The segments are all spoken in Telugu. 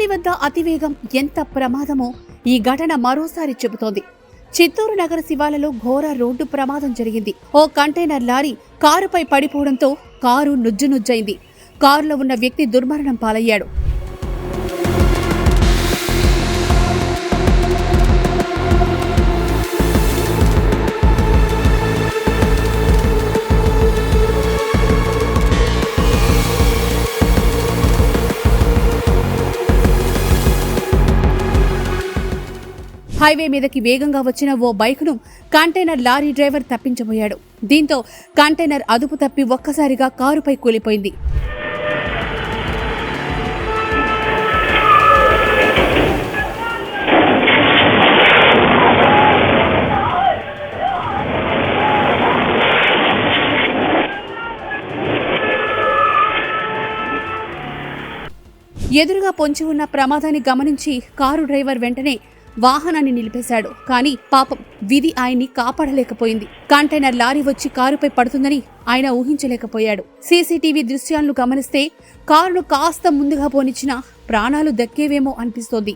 తెనాలి వద్ద అతివేగం ఎంత ప్రమాదమో ఈ ఘటన మరోసారి చెబుతోంది. చిత్తూరు నగర శివాలలో ఘోర రోడ్డు ప్రమాదం జరిగింది. ఓ కంటైనర్ లారీ కారుపై పడిపోవడంతో కారు నుజ్జునుజ్జైంది. కారులో ఉన్న వ్యక్తి దుర్మరణం పాలయ్యాడు. హైవే మీదకి వేగంగా వచ్చిన ఓ బైకును కంటైనర్ లారీ డ్రైవర్ తప్పించబోయాడు. దీంతో కంటైనర్ అదుపు తప్పి ఒక్కసారిగా కారుపై కూలిపోయింది. ఎదురుగా పొంచి ఉన్న ప్రమాదాన్ని గమనించి కారు డ్రైవర్ వెంటనే వాహనాన్ని నిలిపేశాడు. కానీ పాపం విధి ఆయన్ని కాపాడలేకపోయింది. కంటైనర్ లారీ వచ్చి కారుపై పడుతుందని ఆయన ఊహించలేకపోయాడు. సీసీటీవీ దృశ్యాలను గమనిస్తే కారును కాస్త ముందుగా పోనిచ్చినా ప్రాణాలు దక్కేవేమో అనిపిస్తోంది.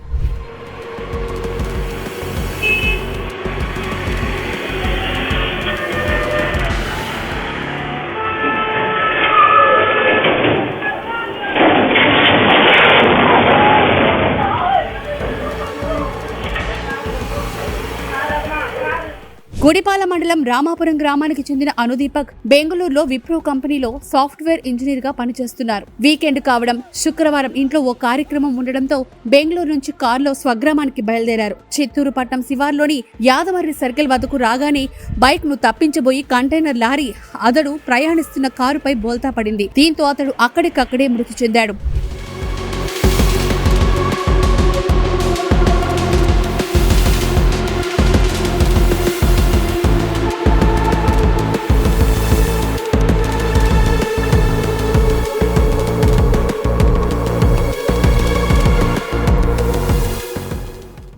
గుడిపాల మండలం రామాపురం గ్రామానికి చెందిన అనుదీపక్ బెంగళూరులో విప్రో కంపెనీలో సాఫ్ట్వేర్ ఇంజనీర్ గా పనిచేస్తున్నారు. వీకెండ్ కావడం, శుక్రవారం ఇంట్లో ఓ కార్యక్రమం ఉండడంతో బెంగళూరు నుంచి కారులో స్వగ్రామానికి బయలుదేరారు. చిత్తూరు పట్టణం శివార్లోని యాదమర్రి సర్కిల్ వద్దకు రాగానే బైక్ ను తప్పించబోయి కంటైనర్ లారీ అతడు ప్రయాణిస్తున్న కారుపై బోల్తా పడింది. దీంతో అతడు అక్కడికక్కడే మృతి చెందాడు.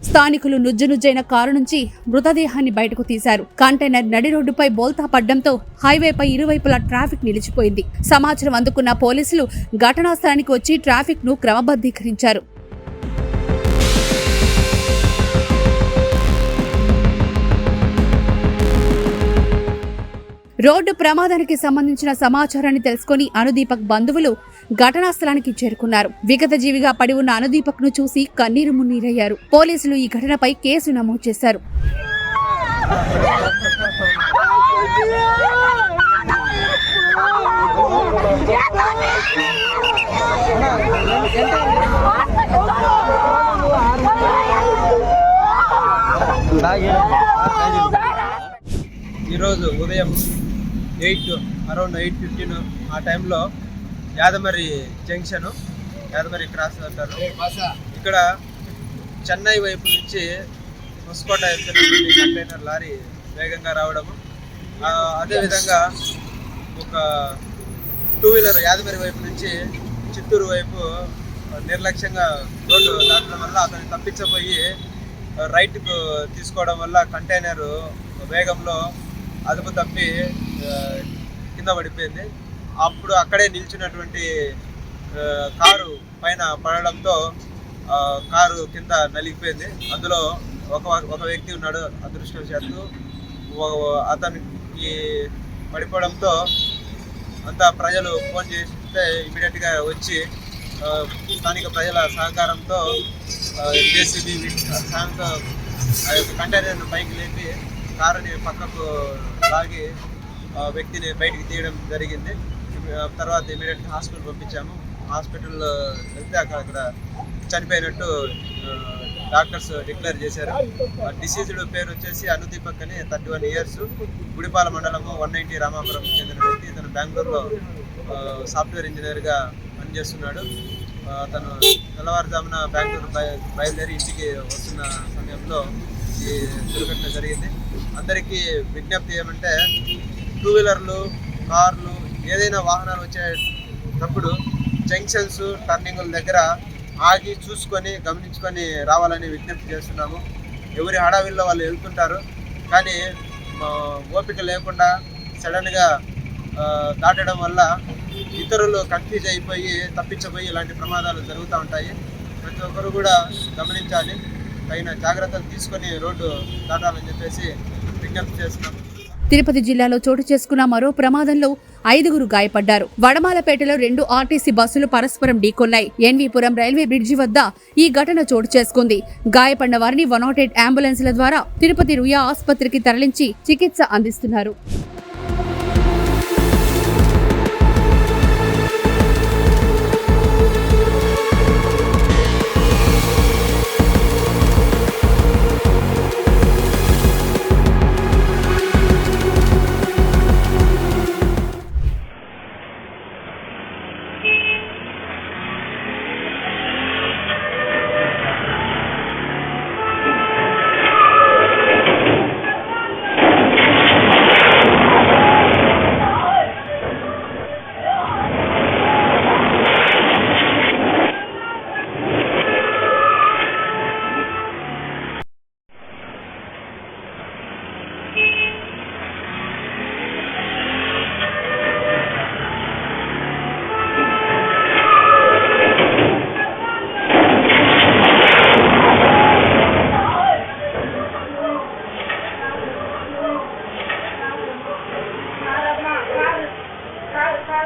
స్థానికులు నుజ్జునుజ్జైన కారు నుంచి మృతదేహాన్ని బయటకు తీశారు. కంటైనర్ నడి రోడ్డుపై బోల్తా పడ్డంతో హైవేపై ఇరువైపులా ట్రాఫిక్ నిలిచిపోయింది. సమాచారం అందుకున్న పోలీసులు ఘటనా స్థలానికి వచ్చి ట్రాఫిక్ ను క్రమబద్ధీకరించారు. రోడ్డు ప్రమాదానికి సంబంధించిన సమాచారాన్ని తెలుసుకుని అనుదీపక్ బంధువులు ఘటనా స్థలానికి చేరుకున్నారు. విగత జీవిగా పడి ఉన్న అనుదీపక్ ను చూసి కన్నీరు మున్నీరయ్యారు. పోలీసులు ఈ ఘటనపై కేసు నమోదు చేశారు. ఈరోజు ఉదయం అరౌండ్ 8:15 ఆ టైంలో యాదమరి జంక్షన్, యాదమరి క్రాస్ అంటారు, ఇక్కడ చెన్నై వైపు నుంచి హొస్కోట వెళ్తున్నటువంటి కంటైనర్ లారీ వేగంగా రావడము, అదేవిధంగా ఒక 2 వీలర్ యాదమరి వైపు నుంచి చిత్తూరు వైపు నిర్లక్ష్యంగా రోడ్డు దాటడం వల్ల అతన్ని తప్పించబోయి రైట్కు తీసుకోవడం వల్ల కంటైనర్ వేగంలో అదుపు తప్పి కింద పడిపోయింది. అప్పుడు అక్కడే నిల్చున్నటువంటి కారు పైన పడడంతో కారు కింద నలిగిపోయింది. అందులో ఒక వ్యక్తి ఉన్నాడు. అదృష్టవశాత్తు అతనికి పడిపోవడంతో అంతా ప్రజలు ఫోన్ చేస్తే ఇమీడియట్గా వచ్చి స్థానిక ప్రజల సహకారంతో జేసీబీ సహాయంతో ఆ యొక్క కంటైనర్ను పైకి లేపి కారుని పక్కకు లాగి వ్యక్తిని బయటికి తీయడం జరిగింది. తర్వాత ఇమీడియట్గా హాస్పిటల్ పంపించాము. హాస్పిటల్లో వెళ్తే అక్కడ చనిపోయినట్టు డాక్టర్స్ డిక్లేర్ చేశారు. డిసీజ్డ్ పేరు వచ్చేసి అనుదీపక్ అని, 31 years, గుడిపాల మండలము 190 రామాపురం చెందిన వ్యక్తి. ఇతను బెంగళూరులో సాఫ్ట్వేర్ ఇంజనీర్గా పనిచేస్తున్నాడు. తను తెల్లవారుజామున బెంగళూరు బయలుదేరి ఇంటికి వస్తున్న సమయంలో ఈ దుర్ఘటన జరిగింది. అందరికీ విజ్ఞప్తి ఏమంటే 2 వీలర్లు, కార్లు, ఏదైనా వాహనాలు వచ్చేటప్పుడు జంక్షన్స్, టర్నింగుల దగ్గర ఆగి చూసుకొని గమనించుకొని రావాలని విజ్ఞప్తి చేస్తున్నాము. ఎవరి హడావిల్లో వాళ్ళు వెళ్తుంటారు, కానీ ఓపిక లేకుండా సడన్గా దాటడం వల్ల ఇతరులు కన్ఫ్యూజ్ అయిపోయి తప్పించబోయి ఇలాంటి ప్రమాదాలు జరుగుతూ ఉంటాయి. ప్రతి ఒక్కరు కూడా గమనించాలి, తగిన జాగ్రత్తలు తీసుకొని రోడ్డు దాటాలని చెప్పేసి విజ్ఞప్తి చేస్తున్నాం. తిరుపతి జిల్లాలో చోటు చేసుకున్న మరో ప్రమాదంలో 5గురు గాయపడ్డారు. వడమాలపేటలో 2 ఆర్టీసీ బస్సులు పరస్పరం ఢీకొన్నాయి. ఎన్వీపురం రైల్వే బ్రిడ్జి వద్ద ఈ ఘటన చోటు చేసుకుంది. గాయపడిన వారిని 108 అంబులెన్స్ల ద్వారా తిరుపతి రుయా ఆసుపత్రికి తరలించి చికిత్స అందిస్తున్నారు. Cara,